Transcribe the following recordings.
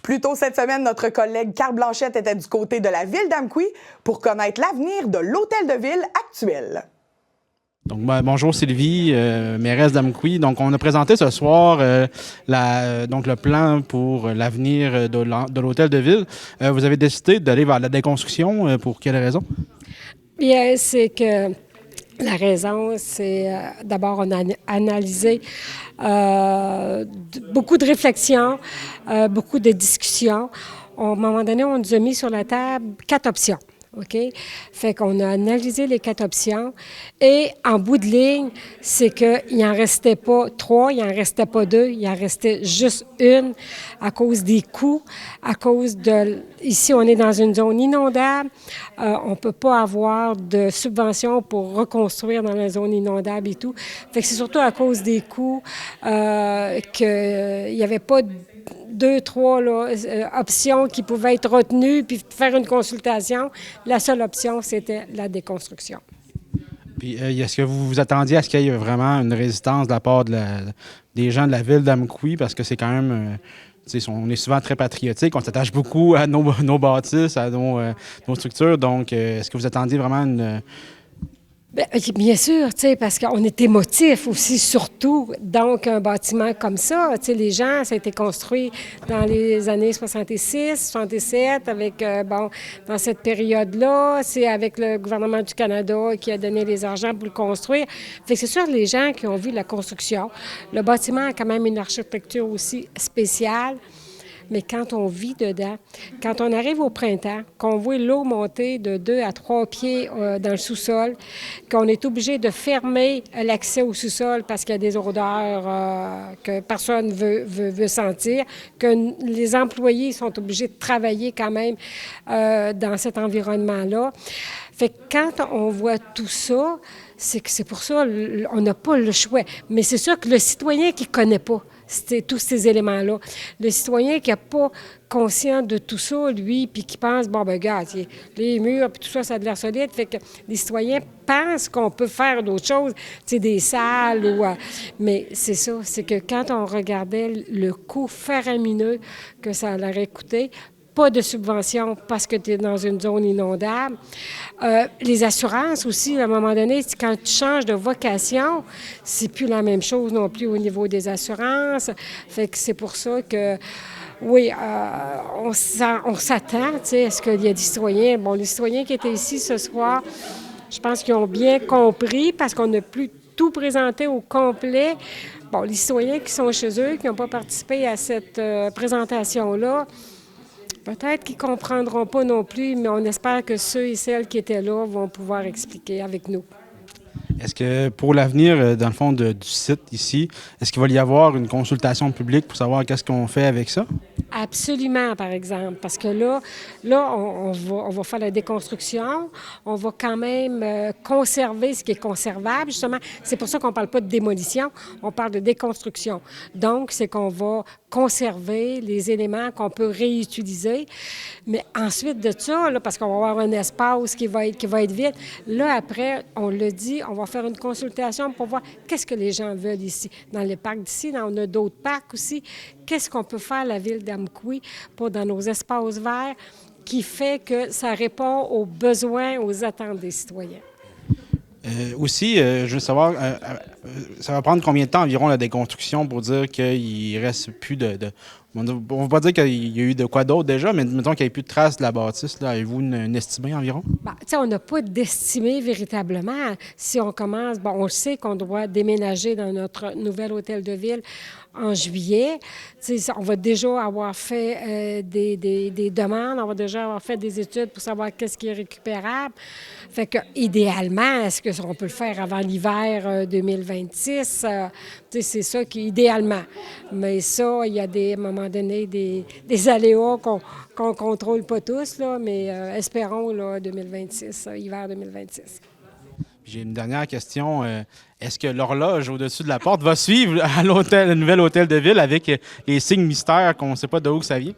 Plus tôt cette semaine, notre collègue Carl Blanchette était du côté de la ville d'Amqui pour connaître l'avenir de l'hôtel de ville actuel. Donc, bonjour Sylvie, mairesse d'Amqui. Donc, on a présenté ce soir donc le plan pour l'avenir de l'hôtel de ville. Vous avez décidé d'aller vers la déconstruction. Pour quelle raison? Bien, c'est que la raison, c'est d'abord, on a analysé beaucoup de réflexions, beaucoup de discussions. À un moment donné, on nous a mis sur la table 4 options. OK? Fait qu'on a analysé les 4 options et en bout de ligne, c'est qu'il n'en restait pas 3, il n'en restait pas 2, il en restait juste une à cause des coûts, à cause de... Ici, on est dans une zone inondable. On ne peut pas avoir de subventions pour reconstruire dans la zone inondable et tout. Fait que c'est surtout à cause des coûts qu'il n'y avait pas 2, 3 options qui pouvaient être retenues puis faire une consultation. La seule option, c'était la déconstruction. Puis, est-ce que vous vous attendiez à ce qu'il y ait vraiment une résistance de la part des gens de la ville d'Amqui? Parce que c'est quand même... on est souvent très patriotique, on s'attache beaucoup à nos bâtisses, à nos structures. Donc, est-ce que vous attendiez vraiment une... Bien sûr, parce qu'on est émotif aussi, surtout. Donc, un bâtiment comme ça, les gens, ça a été construit dans les années 66, 67, avec, dans cette période-là, c'est avec le gouvernement du Canada qui a donné les argents pour le construire. Fait que c'est sûr, les gens qui ont vu la construction, le bâtiment a quand même une architecture aussi spéciale. Mais quand on vit dedans, quand on arrive au printemps, qu'on voit l'eau monter de 2 à 3 pieds dans le sous-sol, qu'on est obligé de fermer l'accès au sous-sol parce qu'il y a des odeurs que personne veut sentir, que les employés sont obligés de travailler quand même dans cet environnement-là. Fait que quand on voit tout ça, c'est pour ça on n'a pas le choix. Mais c'est sûr que le citoyen qui ne connaît pas tous ces éléments-là, le citoyen qui n'est pas conscient de tout ça, lui, puis qui pense, regarde, les murs, puis tout ça, ça a de l'air solide. Fait que les citoyens pensent qu'on peut faire d'autres choses, des salles ou... mais c'est ça, c'est que quand on regardait le coût faramineux que ça aurait coûté, pas de subvention parce que tu es dans une zone inondable. Les assurances aussi, à un moment donné, quand tu changes de vocation, c'est plus la même chose non plus au niveau des assurances. Fait que c'est pour ça que, oui, on s'attend, est-ce qu'il y a des citoyens? Bon, les citoyens qui étaient ici ce soir, je pense qu'ils ont bien compris parce qu'on n'a plus tout présenté au complet. Bon, les citoyens qui sont chez eux, qui n'ont pas participé à cette présentation-là, peut-être qu'ils ne comprendront pas non plus, mais on espère que ceux et celles qui étaient là vont pouvoir expliquer avec nous. Est-ce que pour l'avenir, dans le fond, du site ici, est-ce qu'il va y avoir une consultation publique pour savoir qu'est-ce qu'on fait avec ça? Absolument, par exemple, parce que là on va faire la déconstruction, on va quand même conserver ce qui est conservable, justement. C'est pour ça qu'on ne parle pas de démolition, on parle de déconstruction. Donc, c'est qu'on va conserver les éléments qu'on peut réutiliser. Mais ensuite de ça, là, parce qu'on va avoir un espace qui va être vide, là, après, on le dit, on va faire une consultation pour voir qu'est-ce que les gens veulent ici. Dans le parc d'ici, on a d'autres parcs aussi. Qu'est-ce qu'on peut faire, la ville d'Amqui, pour dans nos espaces verts, qui fait que ça répond aux besoins, aux attentes des citoyens. Aussi, je veux savoir, ça va prendre combien de temps environ la déconstruction pour dire qu'il ne reste plus on ne va pas dire qu'il y a eu de quoi d'autre déjà, mais mettons qu'il n'y a plus de traces de la bâtisse. Avez-vous une estimée environ? On n'a pas d'estimé véritablement. Si on commence, on sait qu'on doit déménager dans notre nouvel hôtel de ville en juillet. On va déjà avoir fait des demandes, on va déjà avoir fait des études pour savoir qu'est-ce qui est récupérable. Fait que, idéalement, est-ce qu'on peut le faire avant l'hiver 2026? C'est ça qui idéalement. Mais ça, il y a à un moment donné des aléas qu'on ne contrôle pas tous, là, mais espérons là, 2026, hiver 2026. J'ai une dernière question. Est-ce que l'horloge au-dessus de la porte va suivre à le nouvel hôtel de ville avec les signes mystères qu'on ne sait pas d'où ça vient?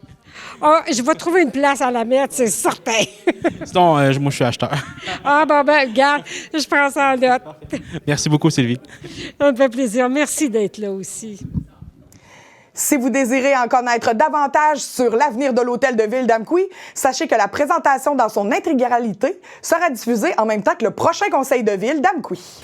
Je vais trouver une place à la mettre, c'est certain. Sinon, moi, je suis acheteur. Regarde, je prends ça en note. Merci beaucoup, Sylvie. Ça me fait plaisir. Merci d'être là aussi. Si vous désirez en connaître davantage sur l'avenir de l'Hôtel de Ville d'Amqui, sachez que la présentation dans son intégralité sera diffusée en même temps que le prochain conseil de ville d'Amqui.